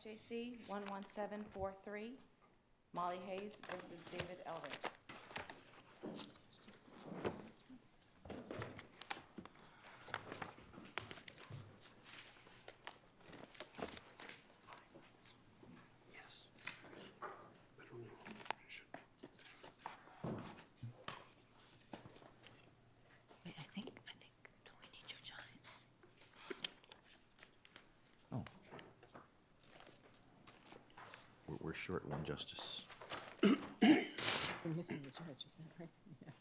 SJC-11743, Molly Hayes versus David Ellrich. Wait, I think, do we need Judge Hines? We're short one, Justice. We're missing the judge, is that right? Yeah.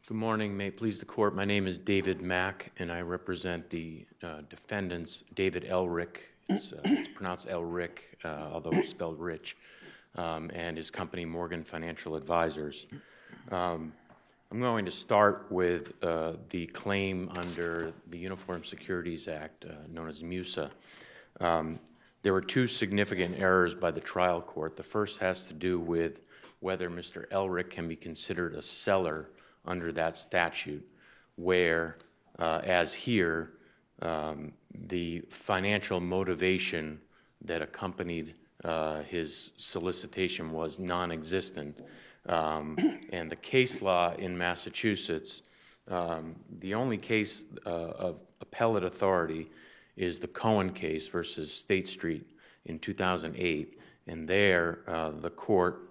Good morning. May it please the court. My name is David Mack, and I represent the defendants, David Ellrich. It's pronounced Ellrich, although it's spelled Rich, and his company, Morgan Financial Advisors. I'm going to start with the claim under the Uniform Securities Act, known as MUSA. There were two significant errors by the trial court. The first has to do with whether Mr. Ellrich can be considered a seller under that statute, where, as here, the financial motivation that accompanied his solicitation was non-existent. And the case law in Massachusetts, the only case of appellate authority is the Cohen case versus State Street in 2008. And there, the court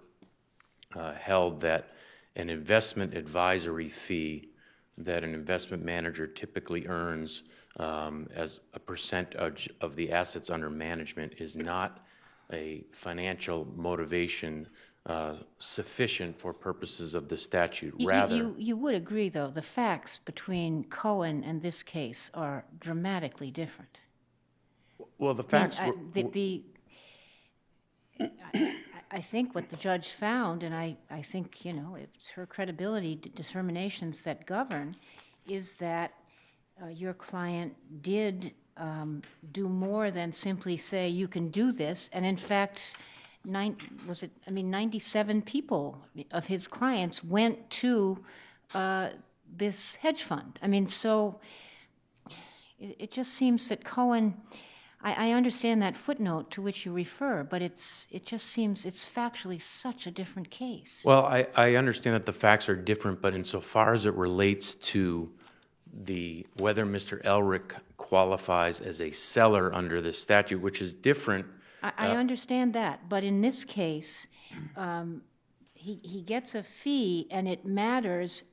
held that an investment advisory fee that an investment manager typically earns as a percentage of the assets under management is not a financial motivation sufficient for purposes of the statute. Rather, You would agree, though, the facts between Cohen and this case are dramatically different. well, the facts I think what the judge found, and I think, you know, it's her credibility determinations that govern, is that your client did do more than simply say, you can do this. And in fact, 97 people of his clients went to this hedge fund. I mean, so it just seems that Cohen, I understand that footnote to which you refer, but it just seems it's factually such a different case. Well, I understand that the facts are different, but insofar as it relates to whether Mr. Ellrich qualifies as a seller under the statute, which is different. I understand that, but in this case, he gets a fee, and it matters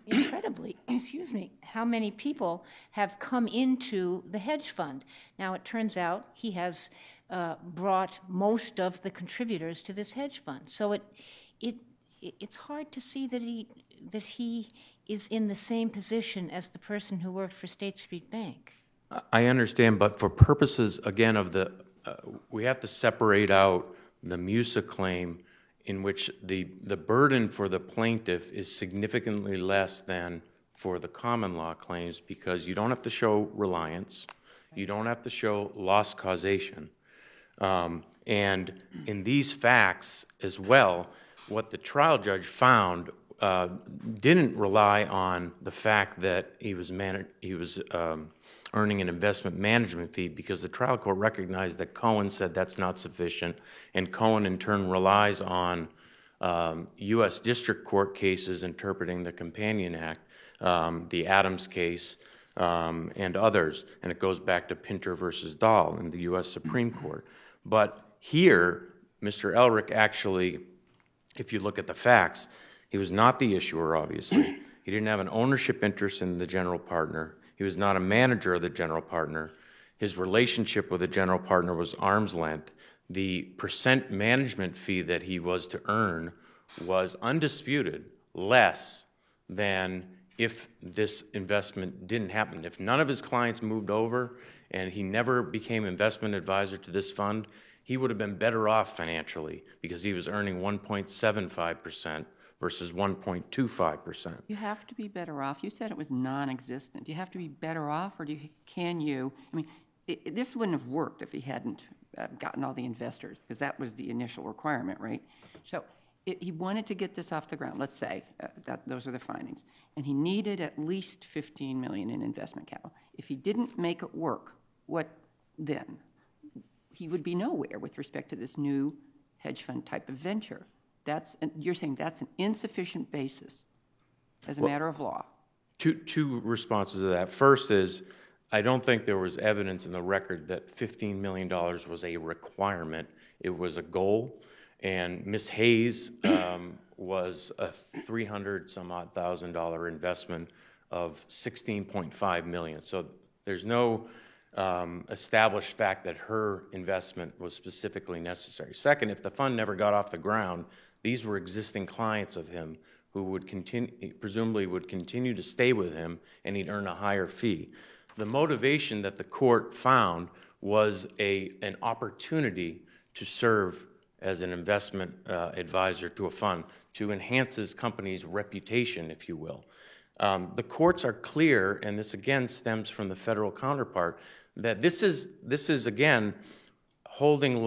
incredibly, excuse me, how many people have come into the hedge fund. Now, it turns out he has brought most of the contributors to this hedge fund. So it's hard to see that he is in the same position as the person who worked for State Street Bank. I understand, but for purposes, again, of we have to separate out the MUSA claim, in which the burden for the plaintiff is significantly less than for the common law claims, because you don't have to show reliance, you don't have to show loss causation. And in these facts as well, what the trial judge found didn't rely on the fact that he was earning an investment management fee, because the trial court recognized that Cohen said that's not sufficient, and Cohen in turn relies on U.S. District Court cases interpreting the Companion Act, the Adams case, and others, and it goes back to Pinter versus Dahl in the U.S. Supreme Court. But here, Mr. Ellrich actually, if you look at the facts, he was not the issuer, obviously. He didn't have an ownership interest in the general partner. He was not a manager of the general partner. His relationship with the general partner was arm's length. The percent management fee that he was to earn was undisputed less than if this investment didn't happen. If none of his clients moved over and he never became investment advisor to this fund, he would have been better off financially because he was earning 1.75% versus 1.25%. You have to be better off. You said it was non-existent. Do you have to be better off, or can you? I mean, this wouldn't have worked if he hadn't gotten all the investors, because that was the initial requirement, right? So he wanted to get this off the ground. Let's say that those are the findings, and he needed at least $15 million in investment capital. If he didn't make it work, what then? He would be nowhere with respect to this new hedge fund type of venture. You're saying that's an insufficient basis as a matter of law. Two responses to that. First is, I don't think there was evidence in the record that $15 million was a requirement. It was a goal, and Ms. Hayes was a $300,000 investment of $16.5 million. So there's no established fact that her investment was specifically necessary. Second, if the fund never got off the ground, these were existing clients of him who would presumably would continue to stay with him, and he'd earn a higher fee. The motivation that the court found was an opportunity to serve as an investment advisor to a fund, to enhance his company's reputation, if you will. The courts are clear, and this again stems from the federal counterpart, that this is again holding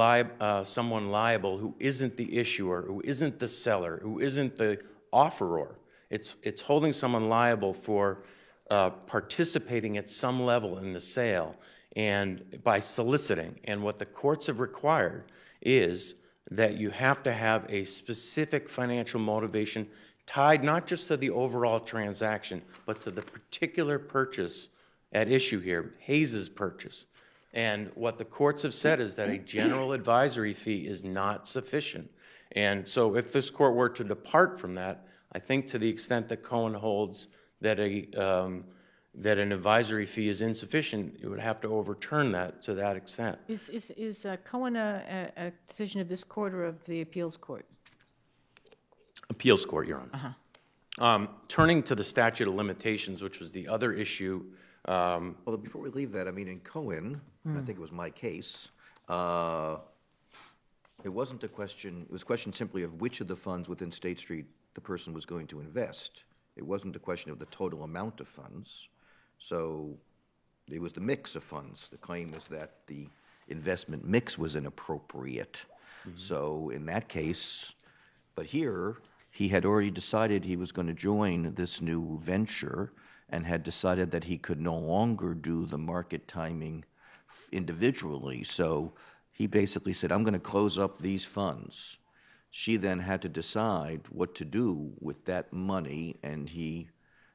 someone liable who isn't the issuer, who isn't the seller, who isn't the offeror. It's holding someone liable for participating at some level in the sale and by soliciting. And what the courts have required is that you have to have a specific financial motivation tied not just to the overall transaction, but to the particular purchase at issue here, Hayes's purchase. And what the courts have said is that a general advisory fee is not sufficient. And so if this court were to depart from that, I think to the extent that Cohen holds that that an advisory fee is insufficient, it would have to overturn that to that extent. Is Cohen a decision of this court or of the appeals court? Appeals court, Your Honor. Turning to the statute of limitations, which was the other issue. Well, before we leave that, I mean, in Cohen, I think it was my case, it wasn't a question, it was a question simply of which of the funds within State Street the person was going to invest. It wasn't a question of the total amount of funds. So it was the mix of funds. The claim is that the investment mix was inappropriate. So in that case, but here, he had already decided he was going to join this new venture and had decided that he could no longer do the market timing individually. So he basically said, I'm going to close up these funds. She then had to decide what to do with that money, and he,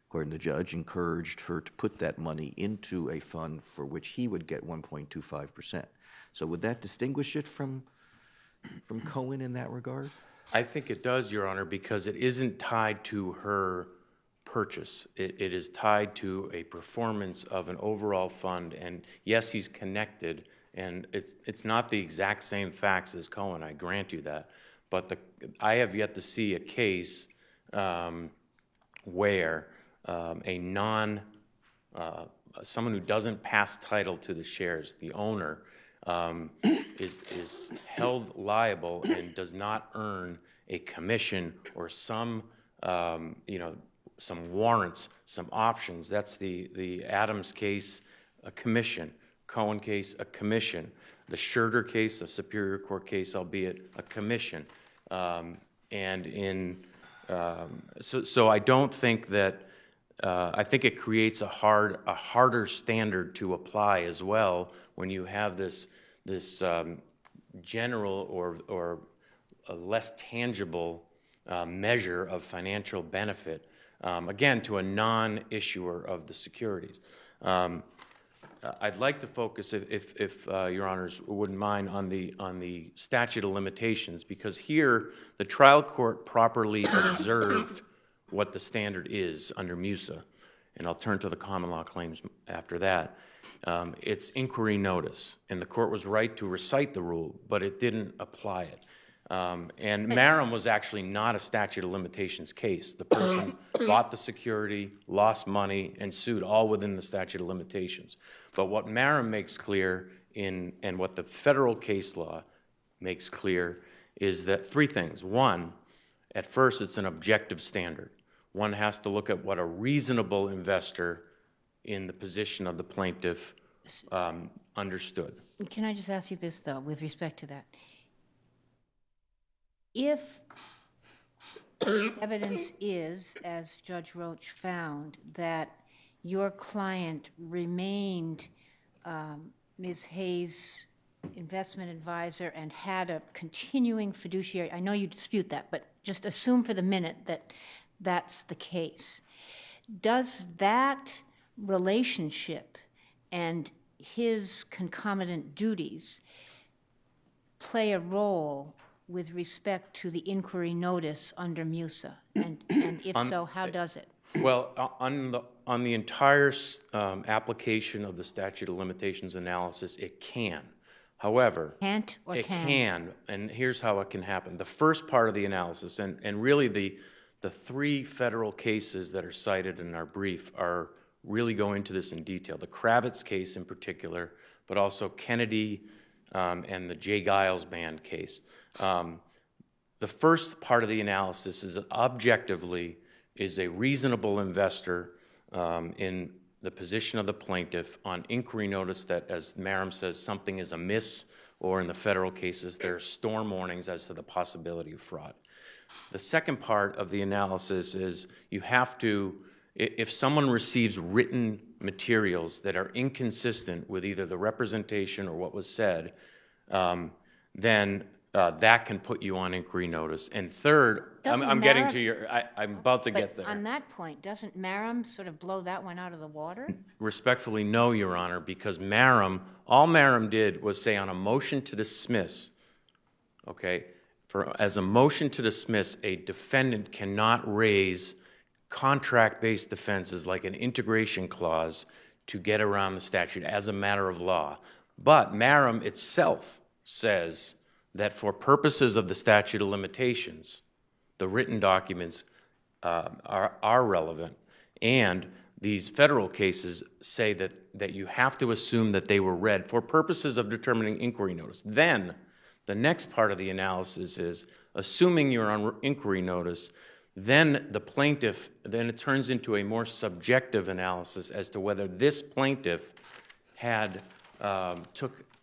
according to the judge, encouraged her to put that money into a fund for which he would get 1.25%. So would that distinguish it from Cohen in that regard? I think it does, Your Honor, because it isn't tied to her purchase. It is tied to a performance of an overall fund, and yes, he's connected, and it's not the exact same facts as Cohen, I grant you that, but I have yet to see a case where someone who doesn't pass title to the shares, the owner, is held liable and does not earn a commission or some warrants, some options. That's the Adams case, a commission. Cohen case, a commission. The Schurter case, a Superior Court case, albeit a commission. So I don't think that. I think it creates a harder standard to apply as well when you have this general or a less tangible measure of financial benefit, again, to a non-issuer of the securities. I'd like to focus, if Your Honors wouldn't mind, on the statute of limitations, because here the trial court properly observed what the standard is under MUSA. and I'll turn to the common law claims after that, it's inquiry notice. And the court was right to recite the rule, but it didn't apply it. And Marum was actually not a statute of limitations case. The person bought the security, lost money, and sued, all within the statute of limitations. But what Marum makes clear and what the federal case law makes clear is that three things. One, at first it's an objective standard. One has to look at what a reasonable investor in the position of the plaintiff understood. Can I just ask you this, though, with respect to that? If evidence is, as Judge Roach found, that your client remained Ms. Hayes' investment advisor and had a continuing fiduciary, I know you dispute that, but just assume for the minute that that's the case. Does that relationship and his concomitant duties play a role with respect to the inquiry notice under MUSA? And if so, how does it? Well, on the entire application of the statute of limitations analysis, it can. However, Can't or it can? and here's how it can happen. The first part of the analysis, and really the three federal cases that are cited in our brief are really go into this in detail. The Kravitz case in particular, but also Kennedy and the J. Giles Band case. The first part of the analysis is that objectively is a reasonable investor in the position of the plaintiff on inquiry notice that, as Marum says, something is amiss, or in the federal cases, there are storm warnings as to the possibility of fraud. The second part of the analysis is you have to, if someone receives written materials that are inconsistent with either the representation or what was said, then that can put you on inquiry notice. And third, I'm getting to your, I'm about to get there. But on that point, doesn't Marum sort of blow that one out of the water? Respectfully, no, Your Honor, because Marum, all Marum did was say on a motion to dismiss, okay, as a motion to dismiss, a defendant cannot raise contract-based defenses like an integration clause to get around the statute as a matter of law. But Marum itself says that for purposes of the statute of limitations, the written documents are relevant, and these federal cases say that you have to assume that they were read for purposes of determining inquiry notice. Then, the next part of the analysis is, assuming you're on inquiry notice, then the plaintiff, then it turns into a more subjective analysis as to whether this plaintiff had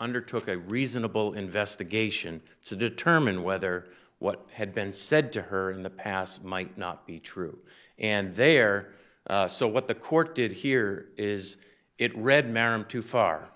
undertook a reasonable investigation to determine whether what had been said to her in the past might not be true. And there, so what the court did here is it read Marum too far.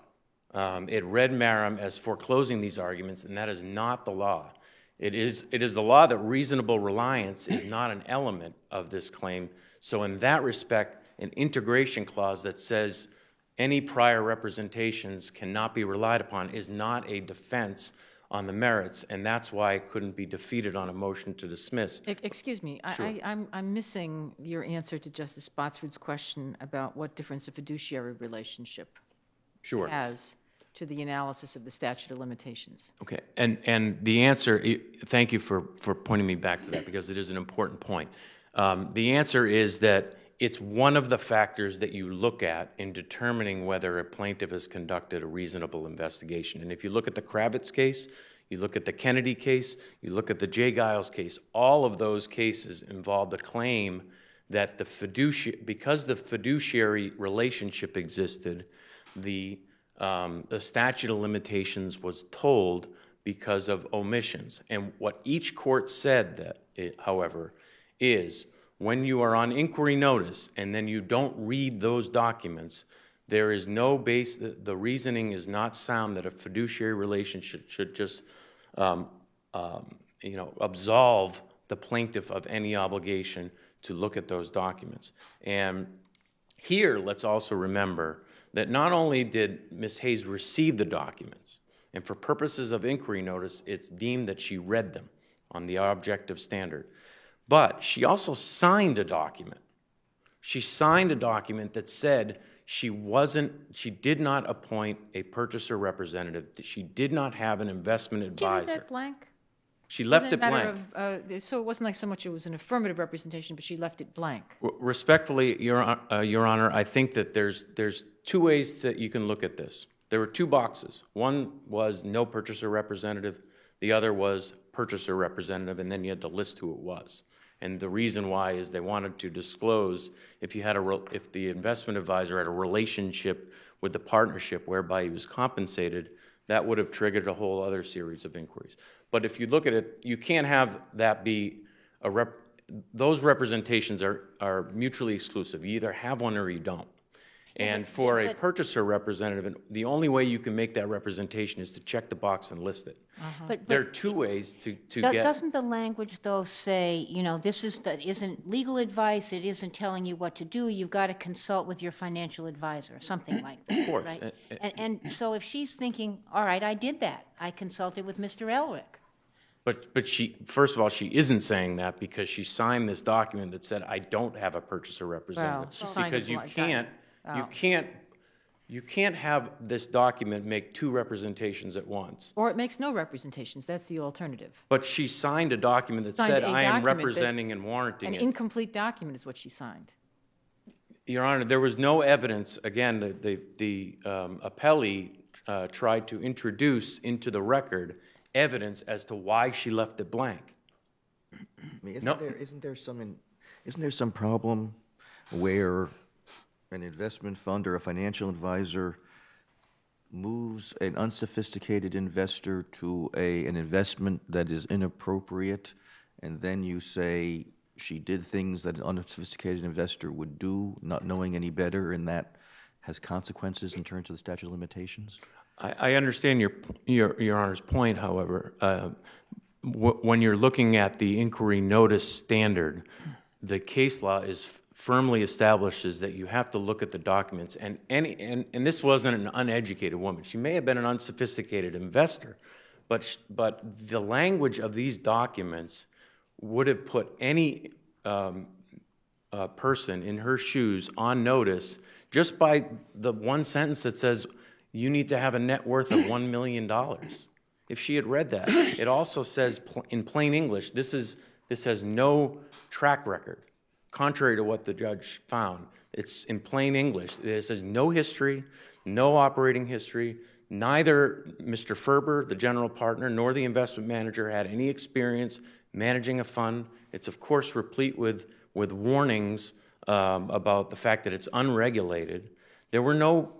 It read Marum as foreclosing these arguments, and that is not the law. It is the law that reasonable reliance is not an element of this claim. So in that respect, an integration clause that says any prior representations cannot be relied upon is not a defense on the merits, and that's why it couldn't be defeated on a motion to dismiss. Excuse me, Sure. I'm missing your answer to Justice Botsford's question about what difference a fiduciary relationship Sure. has to the analysis of the statute of limitations. Okay, and the answer, thank you for pointing me back to that because it is an important point. The answer is that it's one of the factors that you look at in determining whether a plaintiff has conducted a reasonable investigation. And if you look at the Kravitz case, you look at the Kennedy case, you look at the J. Giles case, all of those cases involved a claim that because the fiduciary relationship existed, the statute of limitations was told because of omissions. And what each court said, however, is when you are on inquiry notice and then you don't read those documents, there is no base, the reasoning is not sound that a fiduciary relationship should just absolve the plaintiff of any obligation to look at those documents. And here, let's also remember that not only did Ms. Hayes receive the documents, and for purposes of inquiry notice, it's deemed that she read them on the objective standard, but she also signed a document. She signed a document that said she did not appoint a purchaser representative, that she did not have an investment Did you leave advisor. that blank? She left Wasn't it a matter blank. of, so it wasn't like so much it was an affirmative representation, but she left it blank. Respectfully, Your Honor, I think that there's two ways that you can look at this. There were two boxes. One was no purchaser representative. The other was purchaser representative, and then you had to list who it was. And the reason why is they wanted to disclose if the investment advisor had a relationship with the partnership whereby he was compensated, that would have triggered a whole other series of inquiries. But if you look at it, you can't have that be those representations are mutually exclusive. You either have one or you don't. And for a purchaser representative, the only way you can make that representation is to check the box and list it. But There are two ways to get... Doesn't the language, though, say, this isn't legal advice, it isn't telling you what to do, you've got to consult with your financial advisor, something like that, Of course. right? And so if she's thinking, all right, I did that, I consulted with Mr. Ellrich. But she, first of all, she isn't saying that because she signed this document that said, I don't have a purchaser representative. she signed it Because you like that. you can't have this document make two representations at once. Or it makes no representations. That's the alternative. But she signed a document that Signed said, a I am document that- representing and warranting An it. incomplete document is what she signed. Your Honor, there was no evidence, again, the appellee tried to introduce into the record evidence as to why she left it blank. I mean, No. isn't there some problem where an investment fund or a financial advisor moves an unsophisticated investor to an investment that is inappropriate, and then you say she did things that an unsophisticated investor would do, not knowing any better, and that has consequences in terms of the statute of limitations? I understand your Honor's point, however. When you're looking at the inquiry notice standard, the case law is firmly establishes that you have to look at the documents. And this wasn't an uneducated woman. She may have been an unsophisticated investor, but the language of these documents would have put any person in her shoes on notice just by the one sentence that says, you need to have a net worth of $1 million. If she had read that, it also says in plain English, this has no track record, contrary to what the judge found. It's in plain English. It says no history, no operating history. Neither Mr. Ferber, the general partner, nor the investment manager had any experience managing a fund. It's, of course, replete with warnings about the fact that it's unregulated. There were no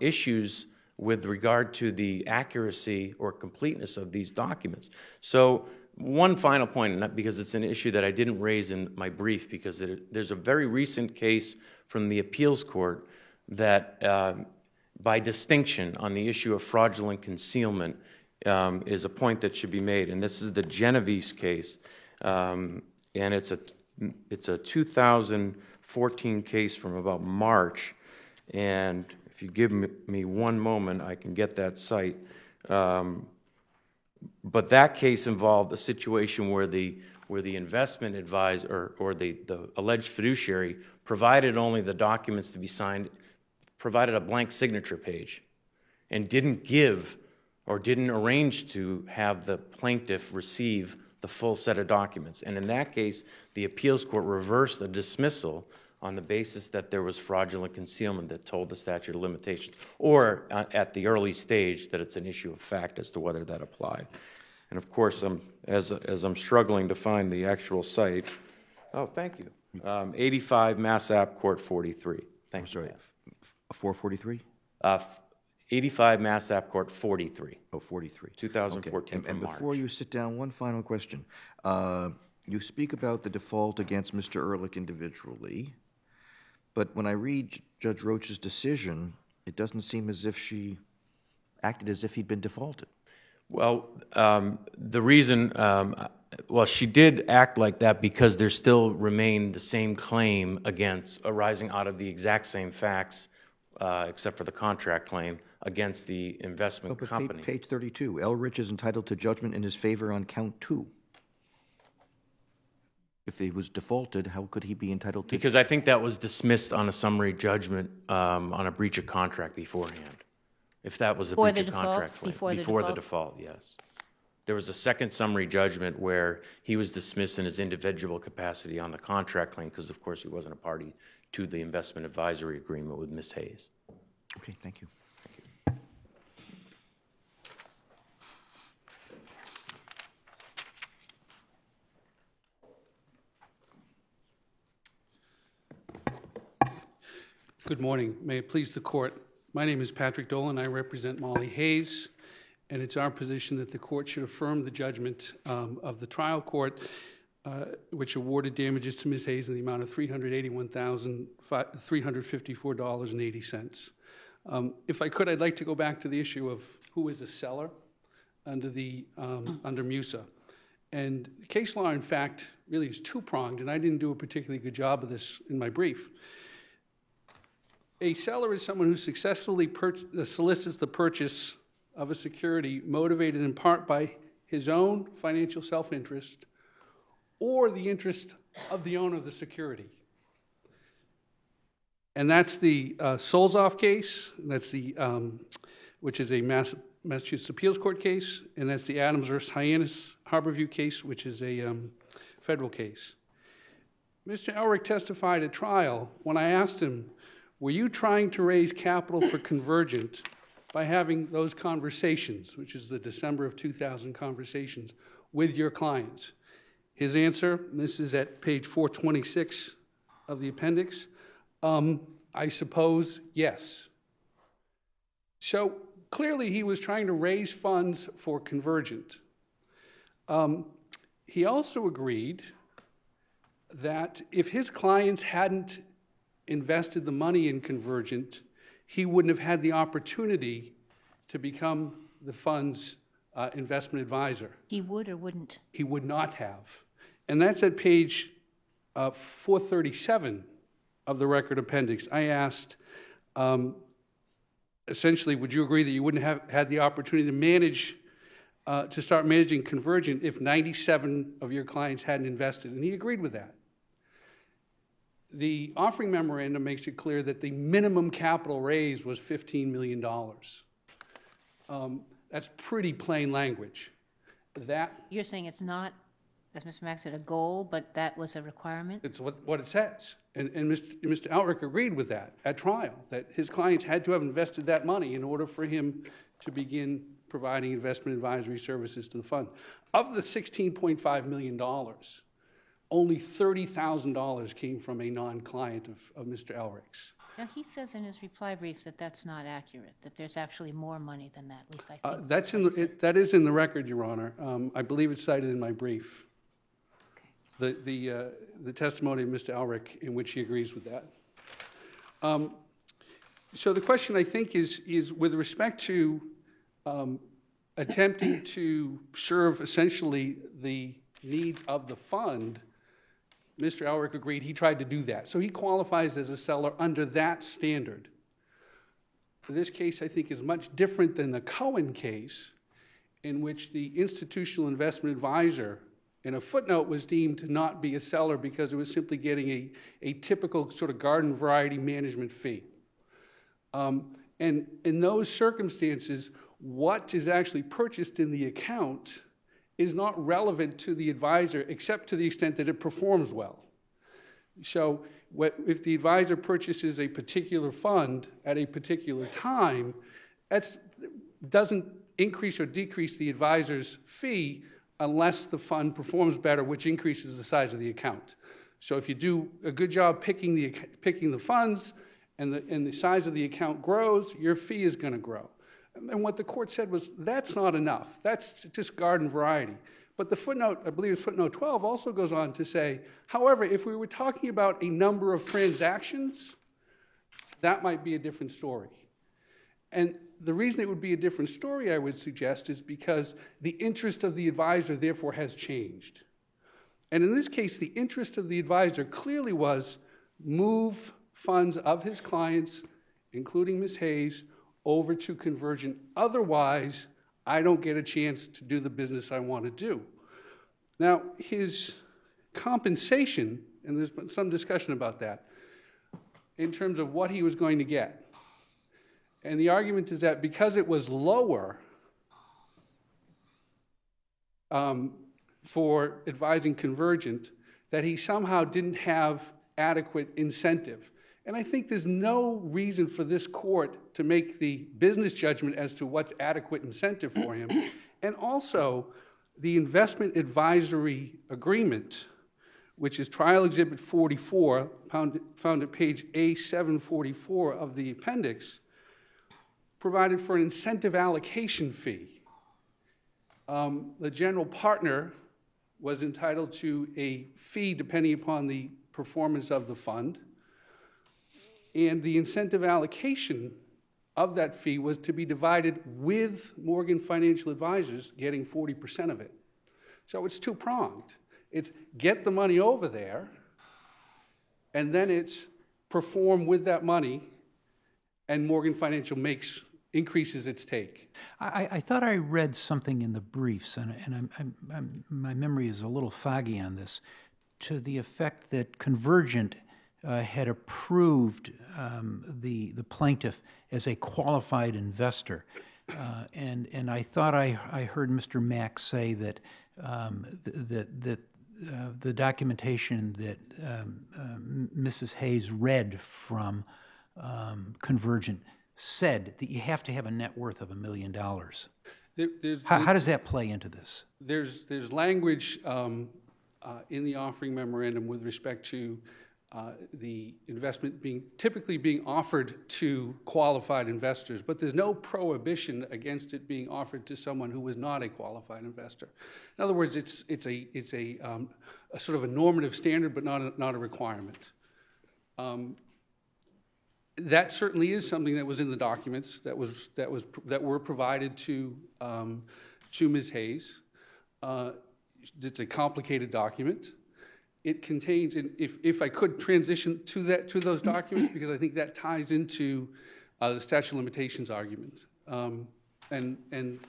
issues with regard to the accuracy or completeness of these documents. So one final point, not because it's an issue that I didn't raise in my brief, because there's a very recent case from the appeals court that, by distinction on the issue of fraudulent concealment, is a point that should be made. And this is the Genovese case, and it's a 2014 case from about March. And if you give me one moment, I can get that site. But that case involved a situation where the investment advisor or the alleged fiduciary provided only the documents to be signed, provided a blank signature page, and didn't give or didn't arrange to have the plaintiff receive the full set of documents. And in that case, the appeals court reversed the dismissal on the basis that there was fraudulent concealment that told the statute of limitations, or at the early stage that it's an issue of fact as to whether that applied. And of course, as I'm struggling to find the actual site, oh, thank you, 85 Mass App Court 43. Thanks. I'm sorry, 443? 85 Mass App Court 43. Oh, 43. 2014 Okay. And from before March. you sit down, one final question. You speak about the default against Mr. Ellrich individually, but when I read Judge Roach's decision, it doesn't seem as if she acted as if he'd been defaulted. Well, the reason, well, she did act like that because there still remained the same claim arising out of the exact same facts, except for the contract claim, against the investment company. Page 32, Ellrich is entitled to judgment in his favor on count 2. If he was defaulted, how could he be entitled to? Because I think that was dismissed on a summary judgment on a breach of contract beforehand. If that was a Before breach the of default? contract claim. Before the Before the default? default, yes. There was a second summary judgment where he was dismissed in his individual capacity on the contract claim because, of course, he wasn't a party to the investment advisory agreement with Ms. Hayes. Okay, thank you. Good morning. May it please the court. My name is Patrick Dolan. I represent Molly Hayes, and it's our position that the court should affirm the judgment of the trial court, which awarded damages to Ms. Hayes in the amount of $381,354.80. If I could, I'd like to go back to the issue of who is a seller under MUSA. And the case law, in fact, really is two-pronged, and I didn't do a particularly good job of this in my brief. A seller is someone who successfully solicits the purchase of a security motivated in part by his own financial self-interest or the interest of the owner of the security. And that's the Solzoff case, that's which is a Massachusetts Appeals Court case, and that's the Adams versus Hyannis Harborview case, which is a federal case. Mr. Ellrich testified at trial when I asked him, were you trying to raise capital for Convergent by having those conversations, which is the December of 2000 conversations, with your clients? His answer, and this is at page 426 of the appendix, I suppose, yes. So clearly he was trying to raise funds for Convergent. He also agreed that if his clients hadn't invested the money in Convergent, he wouldn't have had the opportunity to become the fund's investment advisor. He would or wouldn't? He would not have. And that's at page 437 of the record appendix. I asked, essentially, would you agree that you wouldn't have had the opportunity to manage, to start managing Convergent if 97 of your clients hadn't invested? And he agreed with that. The offering memorandum makes it clear that the minimum capital raise was $15 million. That's pretty plain language. You're saying it's not, as Mr. Mack said, a goal, but that was a requirement? It's what it says. And Mr. Ellrich agreed with that at trial, that his clients had to have invested that money in order for him to begin providing investment advisory services to the fund. Of the $16.5 million, only $30,000 came from a non-client of Mr. Ellrich's. Now, he says in his reply brief that that's not accurate, that there's actually more money than that, at least I think. That is in the record, Your Honor. I believe it's cited in my brief. Okay. The testimony of Mr. Ellrich in which he agrees with that. So the question, I think, is with respect to attempting to serve essentially the needs of the fund, Mr. Ellrich agreed he tried to do that. So he qualifies as a seller under that standard. This case, I think, is much different than the Cohen case, in which the institutional investment advisor in a footnote was deemed to not be a seller because it was simply getting a typical sort of garden variety management fee. And in those circumstances, what is actually purchased in the account is not relevant to the advisor except to the extent that it performs well. So if the advisor purchases a particular fund at a particular time, that doesn't increase or decrease the advisor's fee unless the fund performs better, which increases the size of the account. So if you do a good job picking the funds and the size of the account grows, your fee is going to grow. And what the court said was, that's not enough. That's just garden variety. But the footnote, I believe it's footnote 12, also goes on to say, however, if we were talking about a number of transactions, that might be a different story. And the reason it would be a different story, I would suggest, is because the interest of the advisor, therefore, has changed. And in this case, the interest of the advisor clearly was move funds of his clients, including Ms. Hayes, over to Convergent. Otherwise, I don't get a chance to do the business I want to do. Now, his compensation, and there's been some discussion about that, in terms of what he was going to get. And the argument is that because it was lower for advising Convergent, that he somehow didn't have adequate incentive. And I think there's no reason for this court to make the business judgment as to what's adequate incentive for him. And also, the investment advisory agreement, which is Trial Exhibit 44, found at page A744 of the appendix, provided for an incentive allocation fee. The general partner was entitled to a fee depending upon the performance of the fund, and the incentive allocation of that fee was to be divided with Morgan Financial Advisors getting 40% of it. So it's two-pronged. It's get the money over there, and then it's perform with that money, and Morgan Financial increases its take. I thought I read something in the briefs, and my memory is a little foggy on this, to the effect that Convergent had approved the plaintiff as a qualified investor. And I thought I heard Mr. Mack say that the documentation that Mrs. Hayes read from Convergent said that you have to have a net worth of $1 million. How does that play into this? There's language in the offering memorandum with respect to the investment typically being offered to qualified investors, but there's no prohibition against it being offered to someone who was not a qualified investor. In other words, it's a sort of a normative standard, but not a requirement. That certainly is something that was in the documents that were provided to Ms. Hayes. It's a complicated document. It contains, and if I could transition to those documents, because I think that ties into the statute of limitations argument. And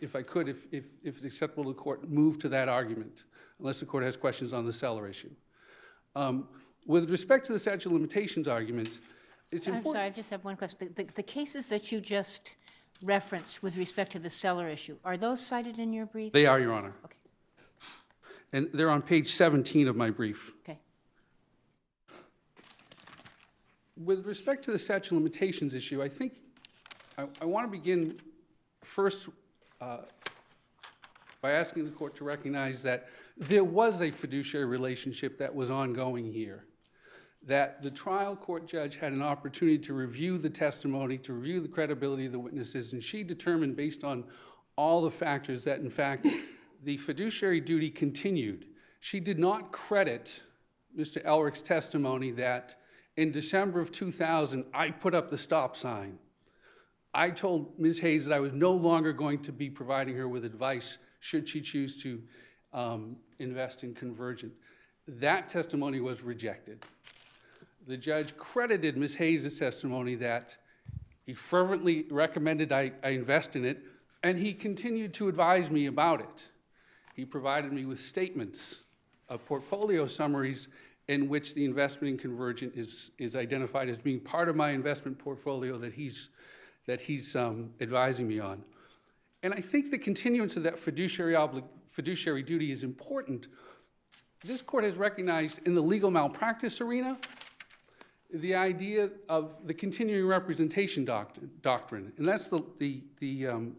if I could, if it's acceptable to the court, move to that argument, unless the court has questions on the seller issue. With respect to the statute of limitations argument, it's important. I'm sorry, I just have one question. The cases that you just referenced with respect to the seller issue, are those cited in your brief? They are, Your Honor. Okay. And they're on page 17 of my brief. Okay. With respect to the statute of limitations issue, I think I want to begin first by asking the court to recognize that there was a fiduciary relationship that was ongoing here, that the trial court judge had an opportunity to review the testimony, to review the credibility of the witnesses, and she determined based on all the factors that, in fact, the fiduciary duty continued. She did not credit Mr. Ellrich's testimony that in December of 2000, I put up the stop sign. I told Ms. Hayes that I was no longer going to be providing her with advice should she choose to invest in Convergent. That testimony was rejected. The judge credited Ms. Hayes' testimony that he fervently recommended I invest in it, and he continued to advise me about it. He provided me with statements of portfolio summaries in which the investment in Convergent is identified as being part of my investment portfolio that he's advising me on. And I think the continuance of that fiduciary duty is important. This court has recognized in the legal malpractice arena the idea of the continuing representation doctrine. And that's the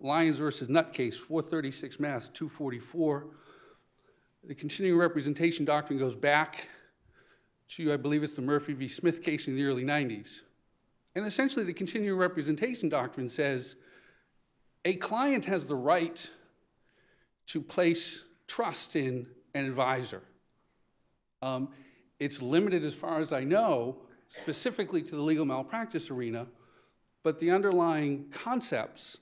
Lyons versus Nutt case, 436 Mass. 244. The continuing representation doctrine goes back to, I believe it's the Murphy v. Smith case in the early 90s. And essentially the continuing representation doctrine says a client has the right to place trust in an advisor. It's limited, as far as I know, specifically to the legal malpractice arena, but the underlying concepts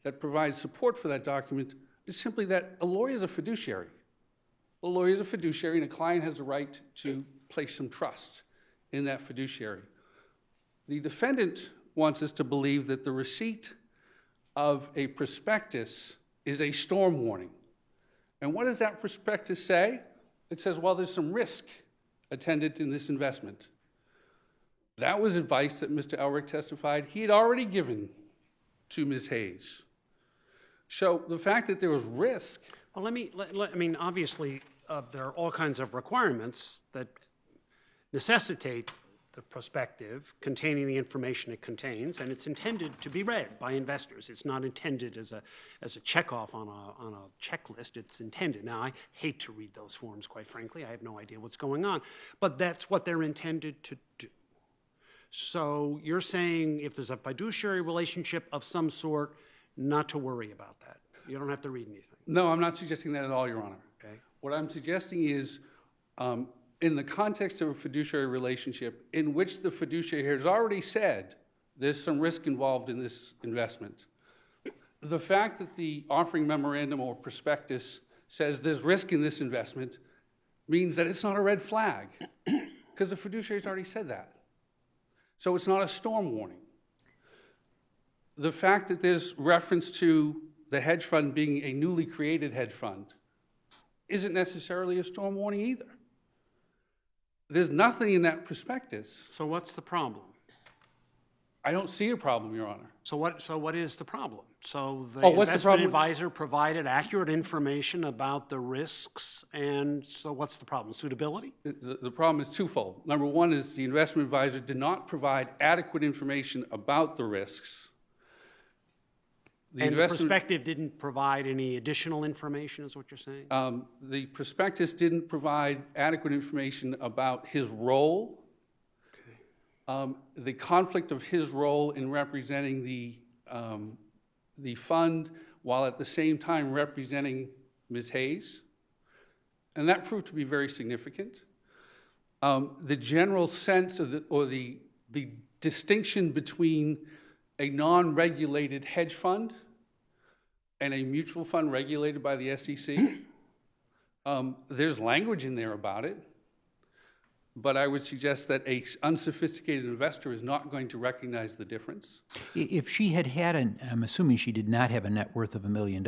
that provide support for that document is simply that a lawyer is a fiduciary. A lawyer is a fiduciary, and a client has the right to place some trust in that fiduciary. The defendant wants us to believe that the receipt of a prospectus is a storm warning. And what does that prospectus say? It says, well, there's some risk attendant in this investment. That was advice that Mr. Ellrich testified he had already given to Ms. Hayes. So the fact that there was risk. Well, I mean, obviously, there are all kinds of requirements that necessitate the prospective containing the information it contains, and it's intended to be read by investors. It's not intended as a checkoff on a checklist. It's intended. Now, I hate to read those forms, quite frankly. I have no idea what's going on, but that's what they're intended to do. So you're saying if there's a fiduciary relationship of some sort, not to worry about that. You don't have to read anything. No, I'm not suggesting that at all, Your Honor. Okay. What I'm suggesting is, in the context of a fiduciary relationship in which the fiduciary has already said there's some risk involved in this investment, the fact that the offering memorandum or prospectus says there's risk in this investment means that it's not a red flag, because the fiduciary has already said that. So it's not a storm warning. The fact that there's reference to the hedge fund being a newly created hedge fund isn't necessarily a storm warning either. There's nothing in that prospectus. So what's the problem? I don't see a problem, Your Honor. So what is the problem? So the what's the investment problem? advisor provided accurate information about the risks, and so what's the problem? Suitability? The problem is twofold. Number one is the investment advisor did not provide adequate information about the risks. The prospective didn't provide any additional information, is what you're saying? The prospectus didn't provide adequate information about his role, the conflict of his role in representing the fund, while at the same time representing Ms. Hayes, and that proved to be very significant. The general sense of the distinction between a non-regulated hedge fund and a mutual fund regulated by the SEC. There's language in there about it, but I would suggest that an unsophisticated investor is not going to recognize the difference. If she had I'm assuming she did not have a net worth of $1 million.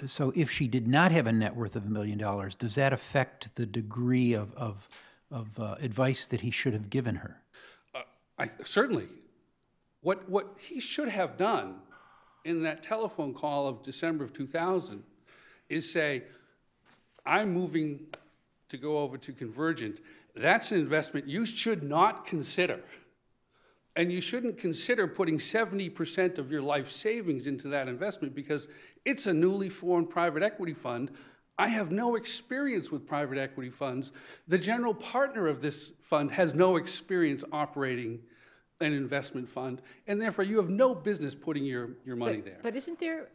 So if she did not have a net worth of $1 million, does that affect the degree of advice that he should have given her? Certainly. What he should have done in that telephone call of December of 2000 is say, I'm moving to go over to Convergent. That's an investment you should not consider. And you shouldn't consider putting 70% of your life savings into that investment because it's a newly formed private equity fund. I have no experience with private equity funds. The general partner of this fund has no experience operating an investment fund, and therefore you have no business putting your money there. But isn't there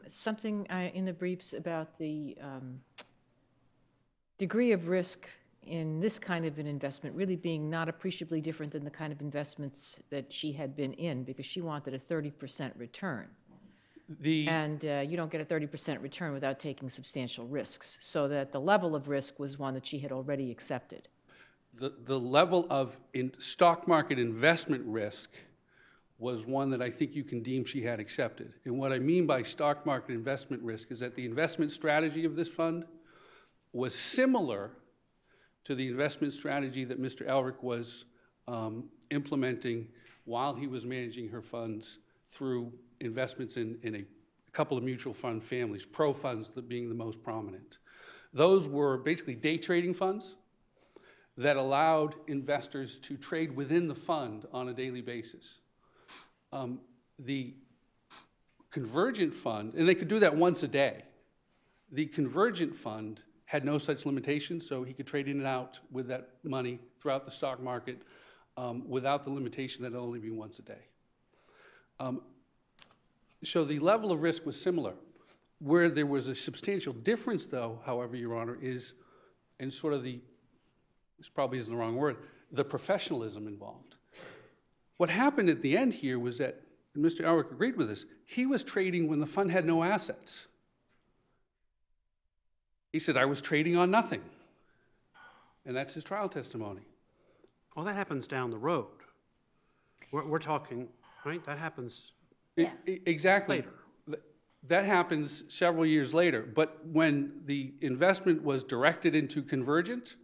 something in the briefs about the degree of risk in this kind of an investment really being not appreciably different than the kind of investments that she had been in, because she wanted a 30% return? And you don't get a 30% return without taking substantial risks, so that the level of risk was one that she had already accepted. The level of stock market investment risk was one that I think you can deem she had accepted. And what I mean by stock market investment risk is that the investment strategy of this fund was similar to the investment strategy that Mr. Ellrich was implementing while he was managing her funds through investments in a couple of mutual fund families, pro funds being the most prominent. Those were basically day trading funds that allowed investors to trade within the fund on a daily basis. The Convergent fund, and they could do that once a day. The Convergent fund had no such limitation, so he could trade in and out with that money throughout the stock market without the limitation that it'll only be once a day. So the level of risk was similar. Where there was a substantial difference, though, however, Your Honor, is in sort of this probably isn't the wrong word, the professionalism involved. What happened at the end here was that, and Mr. Ellrich agreed with this, he was trading when the fund had no assets. He said, I was trading on nothing. And that's his trial testimony. Well, that happens down the road. We're talking, right? That happens Exactly. later. That happens several years later. But when the investment was directed into Convergent,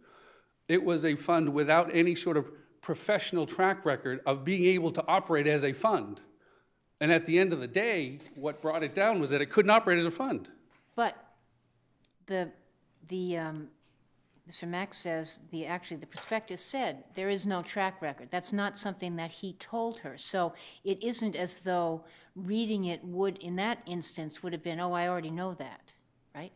It was a fund without any sort of professional track record of being able to operate as a fund. And at the end of the day, what brought it down was that it couldn't operate as a fund. But Mr. Mack says, actually, the prospectus said there is no track record. That's not something that he told her. So it isn't as though reading it would, in that instance, would have been, oh, I already know that, right?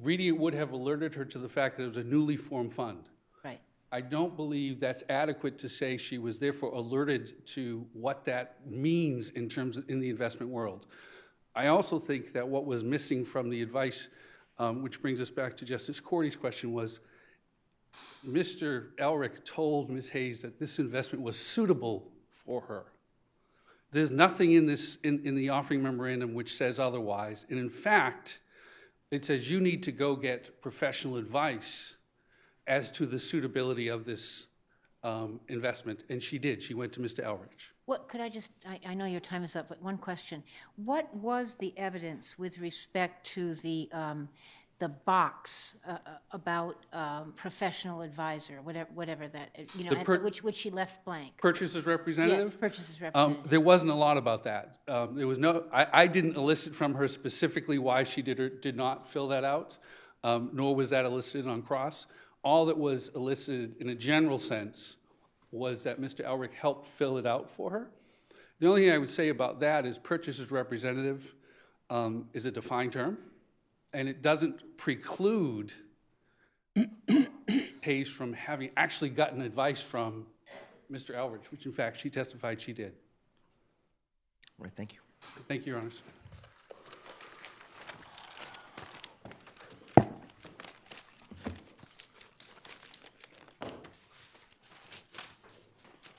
Reading it would have alerted her to the fact that it was a newly formed fund. Right. I don't believe that's adequate to say she was therefore alerted to what that means in terms of in the investment world. I also think that what was missing from the advice, which brings us back to Justice Cordy's question, was Mr. Ellrich told Ms. Hayes that this investment was suitable for her. There's nothing in the offering memorandum which says otherwise. And in fact, it says you need to go get professional advice as to the suitability of this investment. And she did. She went to Mr. Ellrich. What could I just, I know your time is up, but one question. What was the evidence with respect to the box about professional advisor, whatever that, which she left blank? Purchaser's representative? Yes, purchaser's representative. There wasn't a lot about that. There was no, I didn't elicit from her specifically why she did or did not fill that out, nor was that elicited on cross. All that was elicited in a general sense was that Mr. Ellrich helped fill it out for her. The only thing I would say about that is purchaser's representative is a defined term, and it doesn't preclude Hayes from having actually gotten advice from Mr. Ellrich, which in fact she testified she did. All right, thank you. Thank you, Your Honors.